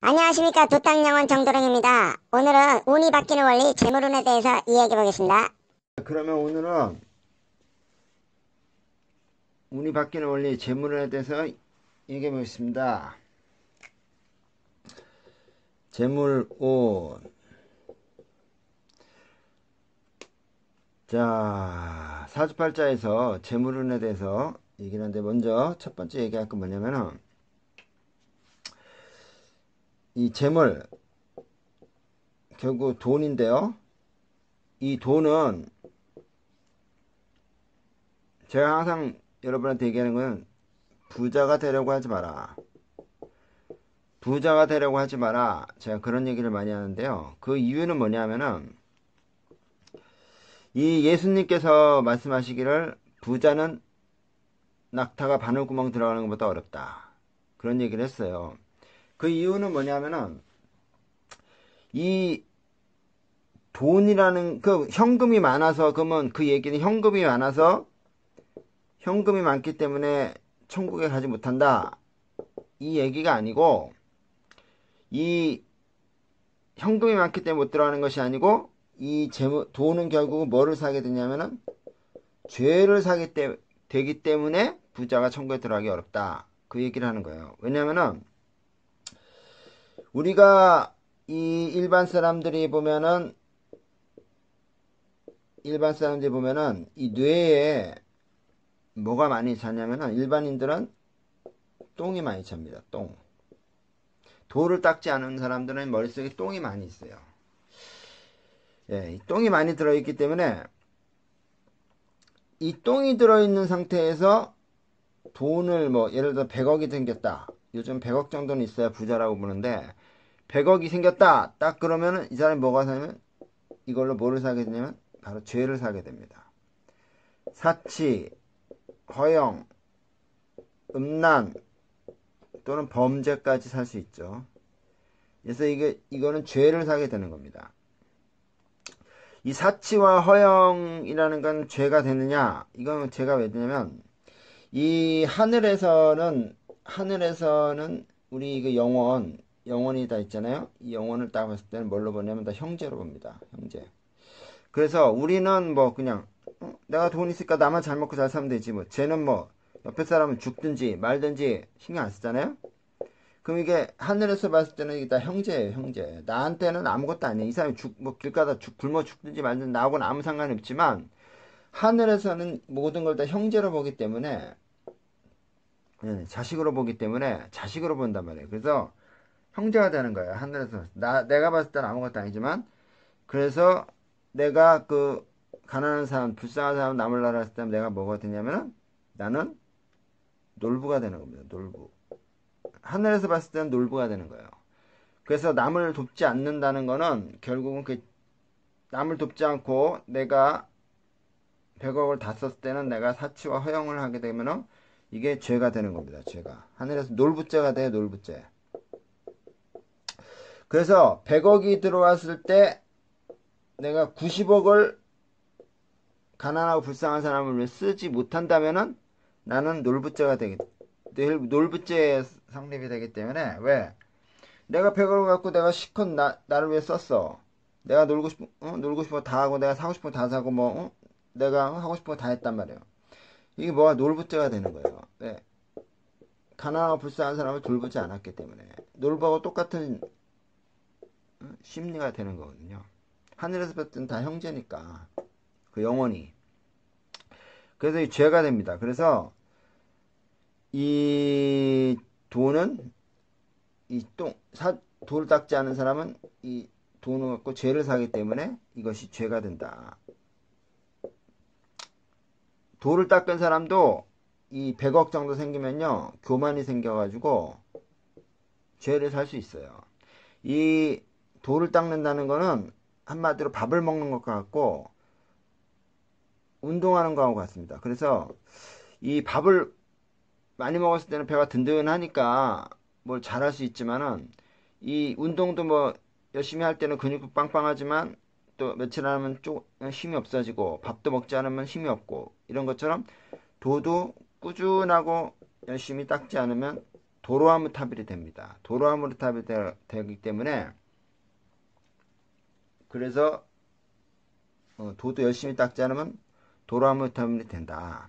안녕하십니까. 두땅영원 정도령입니다. 오늘은 운이 바뀌는 원리 재물운에 대해서 이야기해 보겠습니다. 그러면 오늘은 운이 바뀌는 원리 재물에 대해서 얘기해 보겠습니다. 재물운. 자, 사주팔자에서 재물운에 대해서 얘기를 하는데, 먼저 첫 번째 얘기할 건 뭐냐면은, 이 재물, 결국 돈인데요. 이 돈은 제가 항상 여러분한테 얘기하는 건, 부자가 되려고 하지 마라. 부자가 되려고 하지 마라. 제가 그런 얘기를 많이 하는데요. 그 이유는 뭐냐면은, 이 예수님께서 말씀하시기를 부자는 낙타가 바늘구멍 들어가는 것보다 어렵다. 그런 얘기를 했어요. 그 이유는 뭐냐면은 이 돈이라는 그 현금이 많아서, 그러면 그 얘기는 현금이 많기 때문에 천국에 가지 못한다, 이 얘기가 아니고, 이 현금이 많기 때문에 못 들어가는 것이 아니고, 이 돈은 결국 뭐를 사게 되냐면은 죄를 되기 때문에 부자가 천국에 들어가기 어렵다, 그 얘기를 하는 거예요. 왜냐면은 우리가 이 일반 사람들이 보면은 이 뇌에 뭐가 많이 차냐면은, 일반인들은 똥이 많이 찹니다. 똥. 돌을 닦지 않은 사람들은 머릿속에 똥이 많이 있어요. 예, 이 똥이 많이 들어있기 때문에 이 똥이 들어있는 상태에서 돈을, 뭐 예를 들어 100억이 생겼다. 요즘 100억 정도는 있어야 부자라고 부르는데, 100억이 생겼다, 딱 그러면은 이 사람이 뭐가 사냐면, 이걸로 뭐를 사게 되냐면 바로 죄를 사게 됩니다. 사치, 허영, 음란 또는 범죄까지 살 수 있죠. 그래서 이거는 죄를 사게 되는 겁니다. 이 사치와 허영이라는 건 죄가 되느냐? 이건 죄가 왜 되냐면, 이 하늘에서는 우리 그 영혼이 다 있잖아요. 이 영혼을 딱 봤을 때는 뭘로 보냐면 다 형제로 봅니다. 형제. 그래서 우리는 뭐 그냥, 내가 돈 있으니까 나만 잘 먹고 잘 살면 되지, 뭐 쟤는 뭐 옆에 사람은 죽든지 말든지 신경 안 쓰잖아요. 그럼 이게 하늘에서 봤을 때는 이게 다 형제예요, 형제. 나한테는 아무것도 아니에요. 이 사람이 뭐 길 가다 굶어 죽든지 말든지 나하고는 아무 상관이 없지만, 하늘에서는 모든 걸 다 형제로 보기 때문에, 자식으로 보기 때문에 자식으로 본단 말이에요. 그래서 형제가 되는 거예요, 하늘에서. 내가 봤을 때는 아무것도 아니지만. 그래서 내가 그 가난한 사람, 불쌍한 사람, 남을 나라 했을 때 내가 뭐가 되냐면은, 나는 놀부가 되는 겁니다. 놀부. 하늘에서 봤을 때는 놀부가 되는 거예요. 그래서 남을 돕지 않는다는 거는 결국은 남을 돕지 않고 내가 100억을 다 썼을 때는 내가 사치와 허영을 하게 되면은 이게 죄가 되는 겁니다. 죄가. 하늘에서 놀부죄가 돼요. 놀부죄. 그래서 100억이 들어왔을 때 내가 90억을 가난하고 불쌍한 사람을 위해 쓰지 못한다면은 나는 놀부죄 성립이 되기 때문에. 왜? 내가 100억을 갖고 내가 실컷 나를 위해 썼어. 내가 놀고 싶어 다 하고, 내가 사고 싶은 거 다 사고, 뭐, 내가 하고 싶은 거 다 했단 말이에요. 이게 뭐가 놀부죄가 되는 거예요. 네. 가난하고 불쌍한 사람을 돌보지 않았기 때문에. 놀부하고 똑같은 심리가 되는 거거든요. 하늘에서 봤을 땐 다 형제니까. 그 영혼이. 그래서 이 죄가 됩니다. 그래서 이 돈은, 이 돌을 닦지 않은 사람은 이 돈을 갖고 죄를 사기 때문에 이것이 죄가 된다. 돌을 닦은 사람도 이 100억 정도 생기면요, 교만이 생겨가지고 죄를 살 수 있어요. 이 돌을 닦는다는 거는 한마디로 밥을 먹는 것과 같고 운동하는 거하고 같습니다. 그래서 이 밥을 많이 먹었을 때는 배가 든든하니까 뭘 잘할 수 있지만은, 이 운동도 뭐 열심히 할 때는 근육도 빵빵하지만 또 며칠 안 하면 힘이 없어지고, 밥도 먹지 않으면 힘이 없고, 이런 것처럼 도도 꾸준하고 열심히 닦지 않으면 도로아무타빌이 됩니다. 도로아무타빌이 되기 때문에 그래서 도도 열심히 닦지 않으면 도로아무타빌이 된다.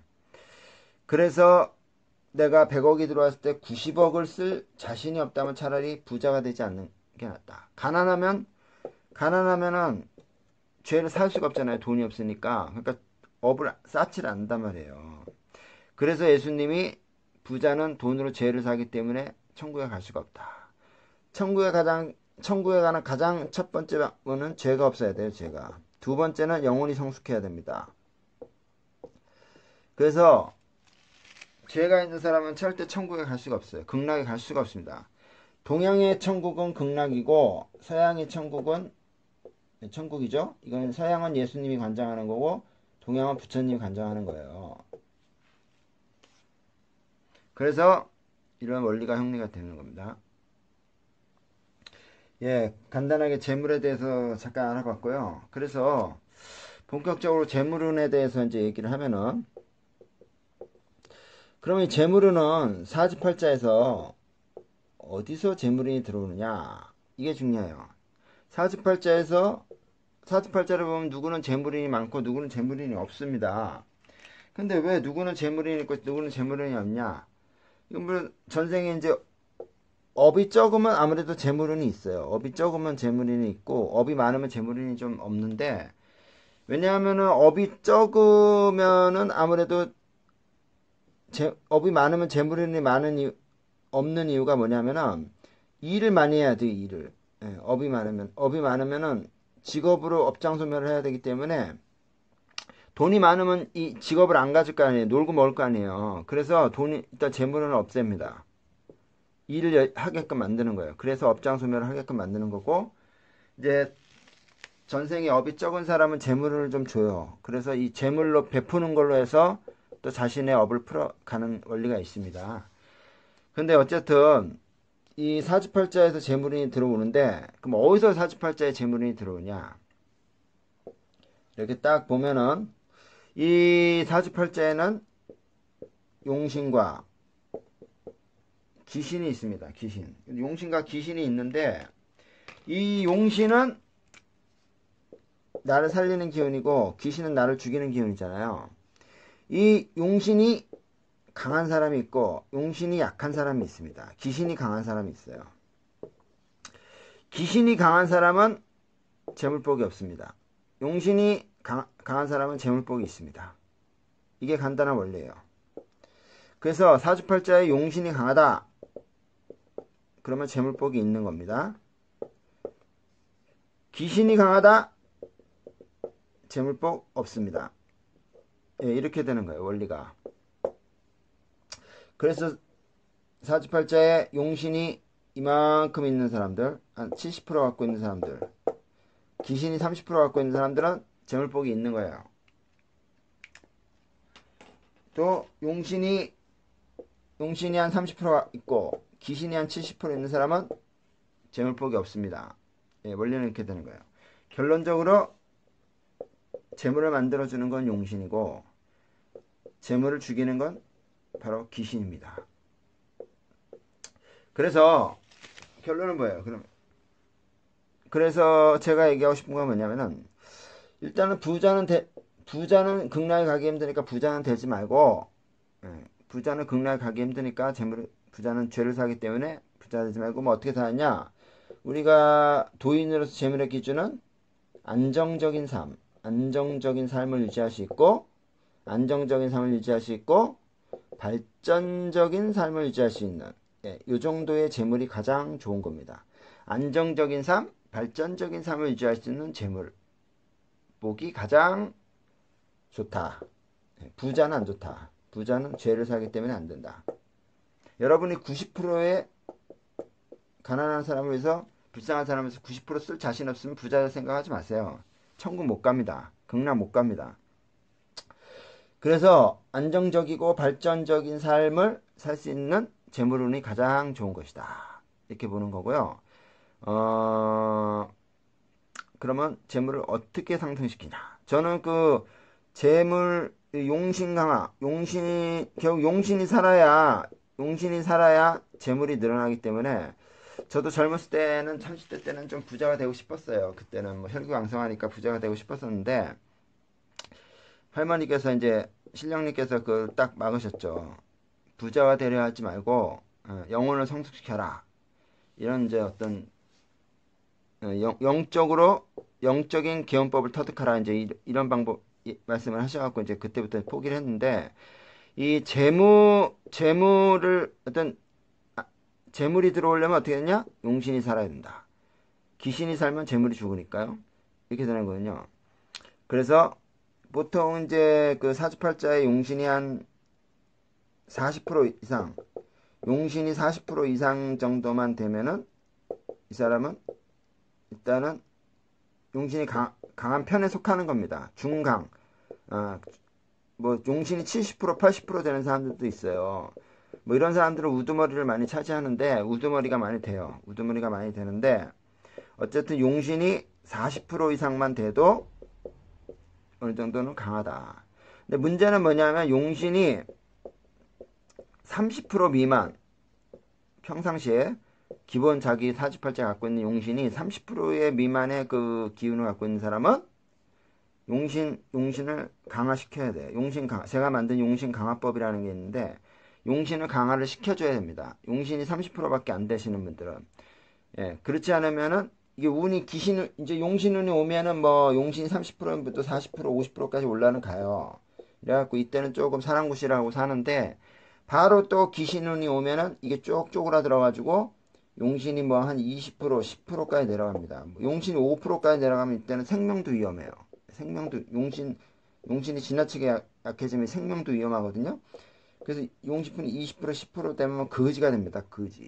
그래서 내가 100억이 들어왔을 때 90억을 쓸 자신이 없다면 차라리 부자가 되지 않는 게 낫다. 가난하면은 죄를 살 수가 없잖아요. 돈이 없으니까. 그러니까 업을 쌓지 않는단 말이에요. 그래서 예수님이 부자는 돈으로 죄를 사기 때문에 천국에 갈 수가 없다. 천국에 가는 가장 첫 번째는 죄가 없어야 돼요. 죄가. 두 번째는 영혼이 성숙해야 됩니다. 그래서 죄가 있는 사람은 절대 천국에 갈 수가 없어요. 극락에 갈 수가 없습니다. 동양의 천국은 극락이고 서양의 천국은 천국이죠. 이건 서양은 예수님이 관장하는 거고 동양은 부처님이 관장하는 거예요. 그래서 이런 원리가 형리가 되는 겁니다. 예, 간단하게 재물에 대해서 잠깐 알아봤고요. 그래서 본격적으로 재물운에 대해서 이제 얘기를 하면은, 그러면 이 재물운은 사주팔자에서 어디서 재물운이 들어오느냐, 이게 중요해요. 사주팔자를 보면 누구는 재물운이 많고 누구는 재물운이 없습니다. 근데 왜 누구는 재물운이 있고 누구는 재물운이 없냐? 이건 뭐 전생에 이제 업이 적으면 아무래도 재물운이 있어요. 업이 적으면 재물운이 있고 업이 많으면 재물운이 좀 없는데, 왜냐하면은 업이 적으면은 아무래도 업이 많으면 재물운이 없는 이유가 뭐냐면은 일을 많이 해야 돼. 일을. 예, 업이 많으면은 직업으로 업장소멸을 해야 되기 때문에 돈이 많으면 이 직업을 안 가질 거 아니에요. 놀고 먹을 거 아니에요. 그래서 돈이 일단 재물운을 없앱니다. 일을 하게끔 만드는 거예요. 그래서 업장 소멸을 하게끔 만드는 거고, 이제 전생에 업이 적은 사람은 재물을 좀 줘요. 그래서 이 재물로 베푸는 걸로 해서 또 자신의 업을 풀어가는 원리가 있습니다. 근데 어쨌든 이 사주팔자에서 재물운이 들어오는데, 그럼 어디서 사주팔자에 재물운이 들어오냐? 이렇게 딱 보면은 이 사주팔자에는 용신과 귀신이 있습니다. 귀신. 용신과 귀신이 있는데, 이 용신은 나를 살리는 기운이고 귀신은 나를 죽이는 기운이잖아요. 이 용신이 강한 사람이 있고 용신이 약한 사람이 있습니다. 귀신이 강한 사람이 있어요. 귀신이 강한 사람은 재물복이 없습니다. 용신이 강한 사람은 재물복이 있습니다. 이게 간단한 원리예요. 그래서 사주팔자에 용신이 강하다, 그러면 재물복이 있는 겁니다. 귀신이 강하다, 재물복 없습니다. 예, 이렇게 되는 거예요. 원리가. 그래서 사주팔자에 용신이 이만큼 있는 사람들, 한 70% 갖고 있는 사람들, 귀신이 30% 갖고 있는 사람들은 재물복이 있는 거예요. 또 용신이 한 30% 있고 귀신이 한 70% 있는 사람은 재물복이 없습니다. 예, 원리는 이렇게 되는 거예요. 결론적으로 재물을 만들어주는 건 용신이고 재물을 죽이는 건 바로 귀신입니다. 그래서 결론은 뭐예요? 그래서 제가 얘기하고 싶은 건 뭐냐면은, 일단은 부자는 극락에 가기 힘드니까 부자는 되지 말고, 부자는 극락에 가기 힘드니까 부자는 죄를 사기 때문에 부자 되지 말고, 뭐 어떻게 사느냐? 우리가 도인으로서 재물의 기준은 안정적인 삶을 유지할 수 있고, 발전적인 삶을 유지할 수 있는, 이 정도의 재물이 가장 좋은 겁니다. 안정적인 삶, 발전적인 삶을 유지할 수 있는 재물복이 가장 좋다. 부자는 안 좋다. 부자는 죄를 사기 때문에 안 된다. 여러분이 90%의 가난한 사람을 위해서, 불쌍한 사람을 위해서 90% 쓸 자신 없으면 부자를 생각하지 마세요. 천국 못 갑니다. 극락 못 갑니다. 그래서 안정적이고 발전적인 삶을 살 수 있는 재물운이 가장 좋은 것이다. 이렇게 보는 거고요. 그러면 재물을 어떻게 상승시키냐? 저는 그 재물, 용신 강화, 결국 용신이 살아야 재물이 늘어나기 때문에 저도 젊었을 때는 30대 때는 좀 부자가 되고 싶었어요. 그때는 뭐 혈기왕성하니까 부자가 되고 싶었었는데 할머니께서 이제 신령님께서 그걸 딱 막으셨죠. 부자가 되려 하지 말고 영혼을 성숙시켜라. 이런 이제 어떤 영적으로 영적인 개헌법을 터득하라 이제 이런 방법 말씀을 하셔갖고 이제 그때부터 포기를 했는데 이 재물을 어떤 재물이 들어오려면 어떻게 되냐? 용신이 살아야 된다. 귀신이 살면 재물이 죽으니까요. 이렇게 되는 거거든요. 그래서 보통 이제 그 사주팔자의 용신이 한 40% 이상, 용신이 40% 이상 정도만 되면은 이 사람은 일단은 용신이 강한 편에 속하는 겁니다. 중강. 뭐 용신이 70% 80% 되는 사람들도 있어요. 뭐 이런 사람들은 우두머리를 많이 차지하는데 우두머리가 많이 돼요. 우두머리가 많이 되는데 어쨌든 용신이 40% 이상만 돼도 어느 정도는 강하다. 근데 문제는 뭐냐면 용신이 30% 미만 평상시에 기본 자기 사주팔자 갖고 있는 용신이 30%의 미만의 그 기운을 갖고 있는 사람은 용신을 강화시켜야 돼. 제가 만든 용신 강화법이라는 게 있는데 용신을 강화를 시켜줘야 됩니다. 용신이 30%밖에 안 되시는 분들은 그렇지 않으면은 이게 운이 이제 용신운이 오면은 뭐 용신이 30%부터 40% 50%까지 올라는 가요. 그래갖고 이때는 조금 사랑구실하고 사는데 바로 또 귀신운이 오면은 이게 쭉 쪼그라들어가지고 용신이 뭐 한 20% 10%까지 내려갑니다. 용신이 5%까지 내려가면 이때는 생명도 위험해요. 용신이 지나치게 약해지면 생명도 위험하거든요. 그래서 용신분이 20% 10% 되면 거지가 됩니다. 거지.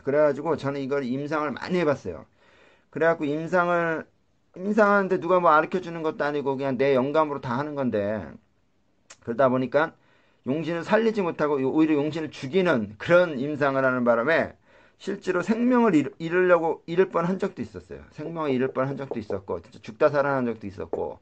그래가지고 저는 이걸 임상을 많이 해봤어요. 그래갖고 임상하는데 누가 뭐 가르쳐 주는 것도 아니고 그냥 내 영감으로 다 하는 건데 그러다 보니까 용신을 살리지 못하고 오히려 용신을 죽이는 그런 임상을 하는 바람에 실제로 생명을 잃을 뻔한 적도 있었어요. 생명을 잃을 뻔한 적도 있었고 진짜 죽다 살아난 적도 있었고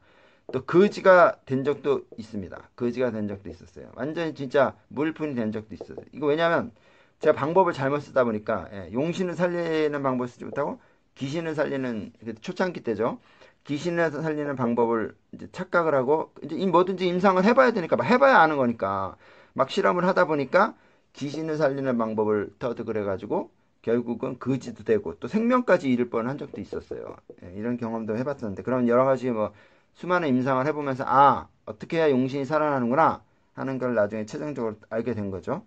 또 거지가 된 적도 있습니다. 거지가 된 적도 있었어요. 완전히 진짜 무일푼이 된 적도 있었어요. 이거 왜냐면 제가 방법을 잘못 쓰다 보니까 용신을 살리는 방법을 쓰지 못하고 귀신을 살리는 초창기 때죠. 귀신을 살리는 방법을 이제 착각을 하고 이제 뭐든지 임상을 해봐야 되니까 막 해봐야 아는 거니까 막 실험을 하다 보니까 귀신을 살리는 방법을 터득을 해가지고 결국은 거지도 되고 또 생명까지 잃을 뻔한 적도 있었어요. 이런 경험도 해봤었는데 그런 여러 가지 뭐 수많은 임상을 해보면서 어떻게 해야 용신이 살아나는구나 하는 걸 나중에 최종적으로 알게 된 거죠.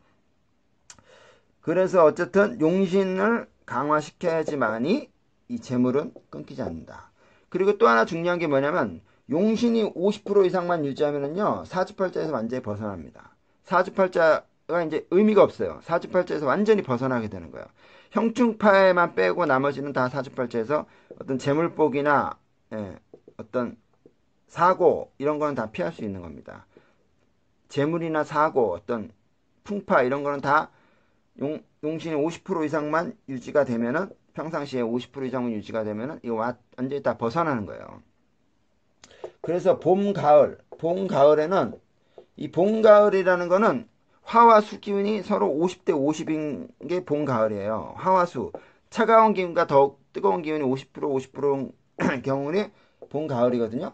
그래서 어쨌든 용신을 강화시켜야지만이 이 재물은 끊기지 않는다. 그리고 또 하나 중요한 게 뭐냐면 용신이 50% 이상만 유지하면은요 사주팔자에서 완전히 벗어납니다. 사주팔자가 이제 의미가 없어요. 사주팔자에서 완전히 벗어나게 되는 거예요. 형충파에만 빼고 나머지는 다 사주팔자에서 어떤 재물복이나 어떤 사고 이런 거는 다 피할 수 있는 겁니다. 재물이나 사고 어떤 풍파 이런 거는 다 용신이 50% 이상만 유지가 되면은 평상시에 50% 이상만 유지가 되면은 이거 완전히 다 벗어나는 거예요. 그래서 봄 가을에는 이 봄 가을이라는 거는 화와 수 기운이 서로 50대 50인 게 봄 가을이에요. 화와 수 차가운 기운과 더 뜨거운 기운이 50% 경우는 봄 가을이거든요.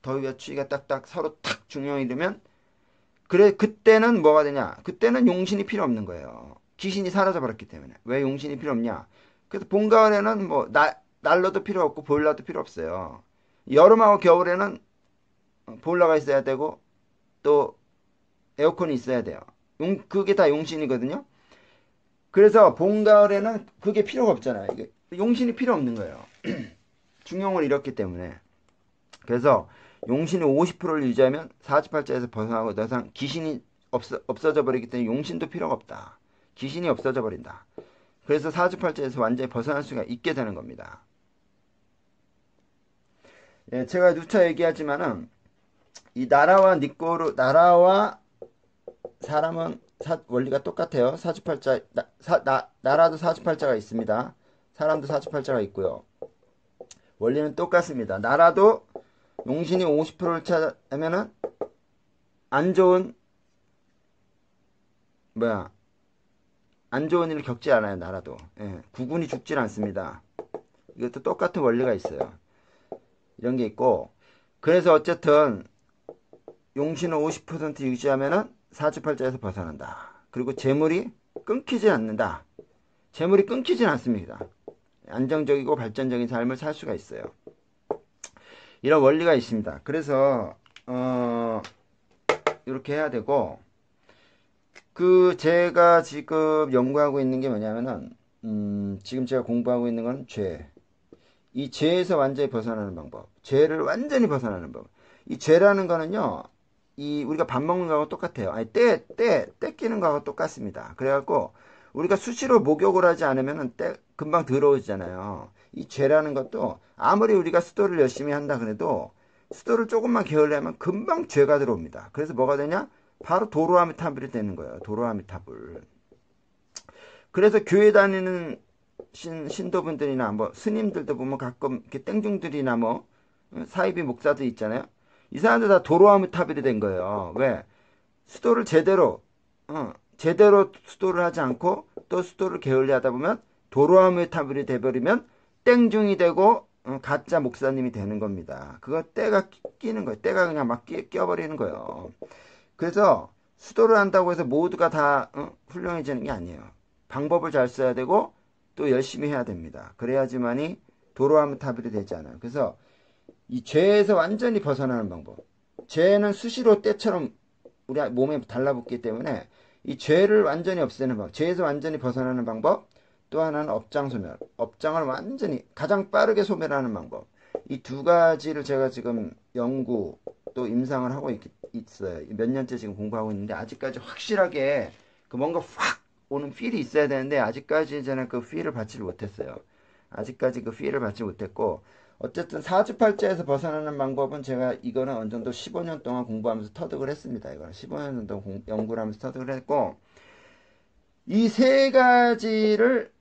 더위와 추위가 딱딱 서로 탁 중용이 되면 그때는 뭐가 되냐? 그때는 용신이 필요 없는 거예요. 귀신이 사라져 버렸기 때문에. 왜 용신이 필요 없냐? 그래서 봄 가을에는 뭐 난로도 필요 없고 보일러도 필요 없어요. 여름하고 겨울에는 보일러가 있어야 되고 또 에어컨이 있어야 돼요. 그게 다 용신이거든요. 그래서 봄 가을에는 그게 필요가 없잖아요. 용신이 필요 없는 거예요. 중용을 잃었기 때문에. 그래서 용신이 50%를 유지하면 사주팔자에서 벗어나고 더 이상 귀신이 없어져 버리기 때문에 용신도 필요가 없다. 귀신이 없어져 버린다. 그래서 사주팔자에서 완전히 벗어날 수가 있게 되는 겁니다. 제가 누차 얘기하지만은 이 나라와 사람은 원리가 똑같아요. 사주팔자 나라도 사주팔자가 있습니다. 사람도 사주팔자가 있고요. 원리는 똑같습니다. 나라도 용신이 50%를 차면은 안 좋은 안 좋은 일을 겪지 않아요. 나라도. 예, 국군이 죽질 않습니다. 이것도 똑같은 원리가 있어요. 이런 게 있고, 그래서 어쨌든 용신을 50% 유지하면은 사주팔자에서 벗어난다. 그리고 재물이 끊기지 않는다. 재물이 끊기진 않습니다. 안정적이고 발전적인 삶을 살 수가 있어요. 이런 원리가 있습니다. 그래서 이렇게 해야 되고, 제가 지금 연구하고 있는 게 뭐냐면은 지금 제가 공부하고 있는 건 죄. 이 죄에서 완전히 벗어나는 방법. 죄를 완전히 벗어나는 방법. 이 죄라는 거는요, 우리가 밥 먹는 거하고 똑같아요. 아니, 때 끼는 거하고 똑같습니다. 그래갖고, 우리가 수시로 목욕을 하지 않으면 금방 더러워지잖아요. 이 죄라는 것도 아무리 우리가 수도를 열심히 한다 그래도 수도를 조금만 게으르려면 금방 죄가 들어옵니다. 그래서 뭐가 되냐? 바로 도로아미타불이 되는 거예요. 도로아미타불. 그래서 교회 다니는 신도분들이나 뭐 스님들도 보면 가끔 이렇게 땡중들이나 뭐 사이비 목사들 있잖아요. 이 사람들 다 도로아미타불이 된 거예요. 왜? 수도를 제대로 수도를 하지 않고 또 수도를 게을리 하다 보면 도로아미타불이 돼버리면 땡중이 되고 가짜 목사님이 되는 겁니다. 그거 때가 끼는 거예요. 때가 그냥 막 껴버리는 거예요. 그래서 수도를 한다고 해서 모두가 다 훌륭해지는 게 아니에요. 방법을 잘 써야 되고 또 열심히 해야 됩니다. 그래야지만이 도로아미타불이 되지 않아요. 그래서 이 죄에서 완전히 벗어나는 방법. 죄는 수시로 때처럼 우리 몸에 달라붙기 때문에 이 죄를 완전히 없애는 방법. 죄에서 완전히 벗어나는 방법. 또 하나는 업장소멸. 업장을 완전히 가장 빠르게 소멸하는 방법. 이 두 가지를 제가 지금 연구 또 임상을 하고 있어요. 몇 년째 지금 공부하고 있는데 아직까지 확실하게 뭔가 확 오는 필이 있어야 되는데 아직까지 저는 그 필을 받지를 못했어요. 아직까지 그 필을 받지 못했고 어쨌든 사주팔자에서 벗어나는 방법은 제가 이거는 어느 정도 15년 동안 공부하면서 터득을 했습니다. 이거는 15년 동안 연구를 하면서 터득을 했고 이 세 가지를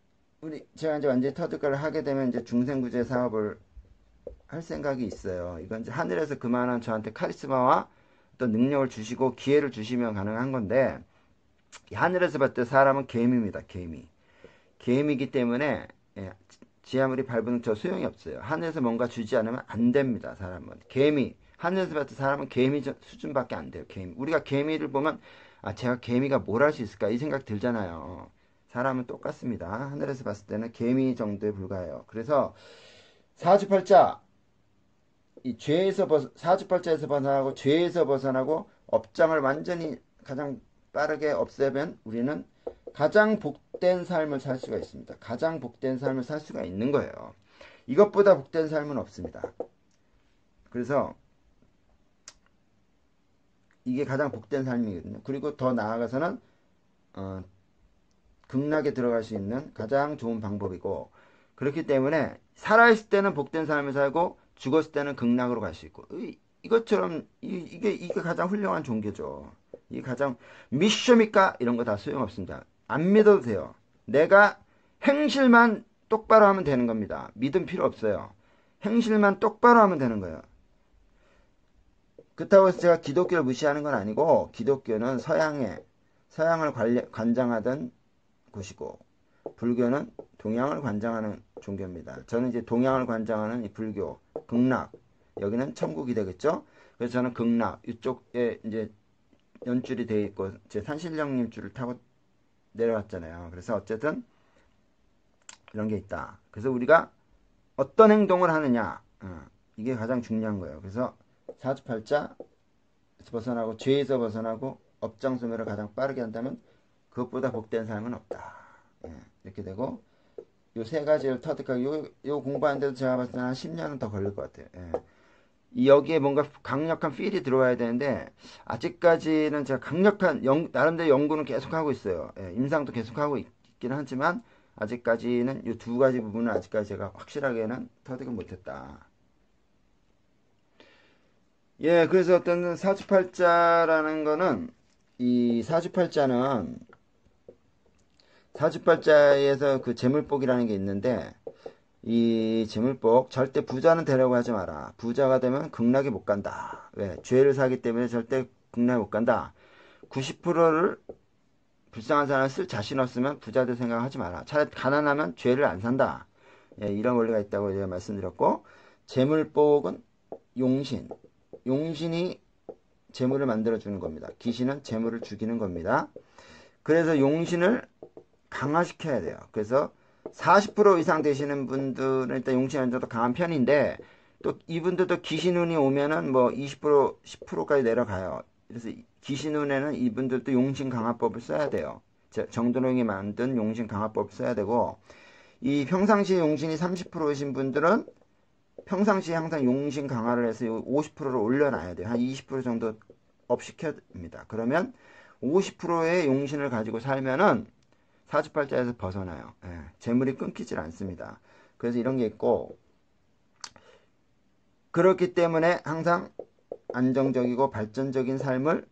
제가 이제 완전히 터득을 하게 되면 이제 중생구제 사업을 할 생각이 있어요. 이건 이제 하늘에서 그만한 저한테 카리스마와 어떤 능력을 주시고 기회를 주시면 가능한 건데 하늘에서 봤을 때 사람은 개미입니다. 개미이기 때문에 지 아무리 밟으면 저 소용이 없어요. 하늘에서 뭔가 주지 않으면 안 됩니다. 사람은 개미. 하늘에서 봤을 때 사람은 개미 수준밖에 안 돼요. 개미. 우리가 개미를 보면 제가 개미가 뭘 할 수 있을까 이 생각 들잖아요. 사람은 똑같습니다. 하늘에서 봤을 때는 개미 정도에 불과해요. 그래서 사주팔자 이 사주팔자에서 벗어나고 죄에서 벗어나고 업장을 완전히 가장 빠르게 없애면 우리는 가장 복된 삶을 살 수가 있습니다. 가장 복된 삶을 살 수가 있는 거예요. 이것보다 복된 삶은 없습니다. 그래서 이게 가장 복된 삶이거든요. 그리고 더 나아가서는 극락에 들어갈 수 있는 가장 좋은 방법이고 그렇기 때문에 살아있을 때는 복된 삶을 살고 죽었을 때는 극락으로 갈 수 있고 이것처럼 이게 가장 훌륭한 종교죠. 이게 가장 미션입니까? 이런 거 다 소용없습니다. 안 믿어도 돼요. 내가 행실만 똑바로 하면 되는 겁니다. 믿음 필요 없어요. 행실만 똑바로 하면 되는 거예요. 그렇다고 해서 제가 기독교를 무시하는 건 아니고 기독교는 서양을 관장하던 곳이고 불교는 동양을 관장하는 종교입니다. 저는 이제 동양을 관장하는 이 불교, 극락, 여기는 천국이 되겠죠? 그래서 저는 극락, 이쪽에 이제 연줄이 되어 있고, 제 산신령님 줄을 타고 내려왔잖아요. 그래서 어쨌든 이런 게 있다. 그래서 우리가 어떤 행동을 하느냐, 이게 가장 중요한 거예요. 그래서 사주팔자에서 벗어나고, 죄에서 벗어나고, 업장소멸을 가장 빠르게 한다면 그것보다 복된 삶은 없다. 이렇게 되고 요 세 가지를 터득하고 요 공부하는데도 제가 봤을 때는 한 10년은 더 걸릴 것 같아요. 여기에 뭔가 강력한 필이 들어와야 되는데 아직까지는 제가 강력한 나름대로 연구는 계속하고 있어요. 임상도 계속하고 있긴 하지만 아직까지는 이 두 가지 부분은 아직까지 제가 확실하게는 터득을 못했다. 그래서 어떤 사주팔자라는 거는 이 사주팔자에서 그 재물복이라는 게 있는데 이 재물복 절대 부자는 되려고 하지 마라. 부자가 되면 극락에 못 간다. 왜? 죄를 사기 때문에 절대 극락에 못 간다. 90%를 불쌍한 사람을 쓸 자신 없으면 부자들 생각하지 마라. 차라리 가난하면 죄를 안 산다. 예, 이런 원리가 있다고 제가 말씀드렸고, 재물복은 용신. 용신이 재물을 만들어주는 겁니다. 귀신은 재물을 죽이는 겁니다. 그래서 용신을 강화시켜야 돼요. 그래서 40% 이상 되시는 분들은 일단 용신이 어느 정도 강한 편인데, 또 이분들도 귀신운이 오면은 뭐 20%, 10%까지 내려가요. 그래서 귀신운에는 이분들도 용신 강화법을 써야 돼요. 정도령이 만든 용신 강화법을 써야 되고, 이 평상시에 용신이 30%이신 분들은 평상시에 항상 용신 강화를 해서 50%를 올려놔야 돼요. 한 20% 정도 업 시켜야 됩니다. 그러면 50%의 용신을 가지고 살면은 사주팔자에서 벗어나요. 예, 재물이 끊기질 않습니다. 그래서 이런 게 있고, 그렇기 때문에 항상 안정적이고 발전적인 삶을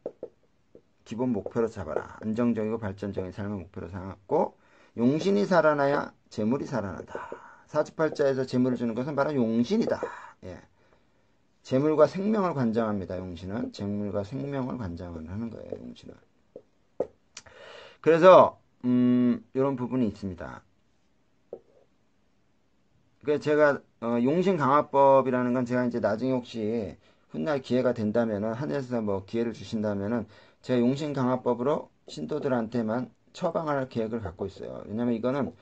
기본 목표로 잡아라. 안정적이고 발전적인 삶을 목표로 삼고, 용신이 살아나야 재물이 살아난다. 사주팔자에서 재물을 주는 것은 바로 용신이다. 예. 재물과 생명을 관장합니다. 용신은 재물과 생명을 관장을 하는 거예요. 용신은. 그래서 이런 부분이 있습니다. 그래서 제가 용신 강화법이라는 건 제가 이제 나중에 혹시 훗날 기회가 된다면은 하늘에서 뭐 기회를 주신다면은 제가 용신 강화법으로 신도들한테만 처방할 계획을 갖고 있어요. 왜냐면 이거는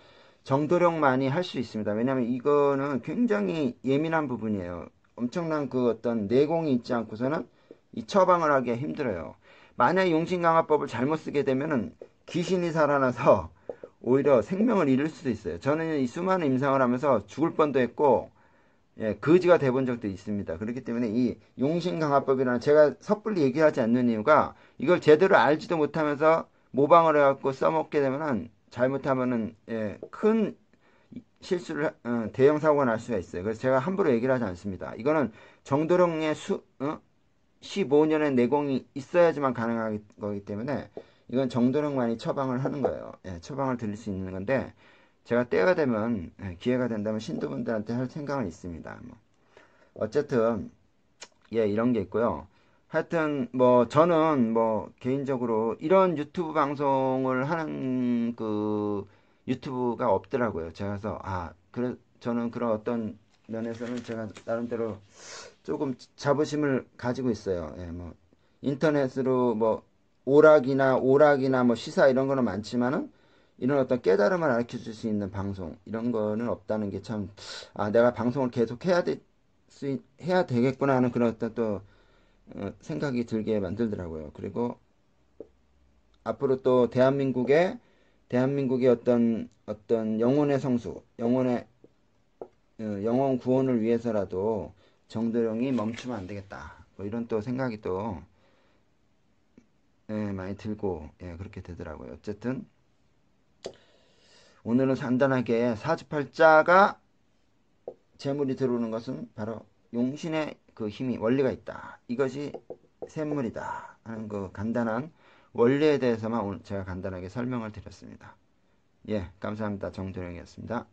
정도령만이 할 수 있습니다. 왜냐면 이거는 굉장히 예민한 부분이에요. 엄청난 그 어떤 내공이 있지 않고서는 이 처방을 하기가 힘들어요. 만약 용신 강화법을 잘못 쓰게 되면은 귀신이 살아나서 오히려 생명을 잃을 수도 있어요. 저는 이 수많은 임상을 하면서 죽을 뻔도 했고, 예, 거지가 돼본 적도 있습니다. 그렇기 때문에 이 용신강화법이라는 제가 섣불리 얘기하지 않는 이유가 이걸 제대로 알지도 못하면서 모방을 해갖고 써먹게 되면은 잘못하면은 예, 큰 실수를 대형 사고가 날 수가 있어요. 그래서 제가 함부로 얘기를 하지 않습니다. 이거는 정도령의 15년의 내공이 있어야지만 가능한 거기 때문에 이건 정도령만이 처방을 하는 거예요. 예, 처방을 드릴 수 있는 건데 제가 때가 되면 기회가 된다면 신도분들한테 할 생각은 있습니다. 뭐. 어쨌든 예 이런 게 있고요. 하여튼 뭐 저는 뭐 개인적으로 이런 유튜브 방송을 하는 그 유튜브가 없더라고요. 제가 그래서 그래 저는 그런 어떤 면에서는 제가 나름대로 조금 자부심을 가지고 있어요. 예, 뭐 인터넷으로 뭐 오락이나 뭐 시사 이런 거는 많지만은 이런 어떤 깨달음을 알려 줄 수 있는 방송 이런 거는 없다는 게 참 내가 방송을 계속 해야 되겠구나 하는 그런 어떤 또 생각이 들게 만들더라고요. 그리고 앞으로 또 대한민국의 어떤 영혼의 성수, 영혼 구원을 위해서라도 정도령이 멈추면 안 되겠다. 뭐 이런 또 생각이 또 많이 들고 그렇게 되더라고요. 어쨌든 오늘은 간단하게 사주팔자가 재물이 들어오는 것은 바로 용신의 그 힘이 원리가 있다. 이것이 샘물이다 하는 그 간단한 원리에 대해서만 오늘 제가 간단하게 설명을 드렸습니다. 예, 감사합니다. 정도령이었습니다.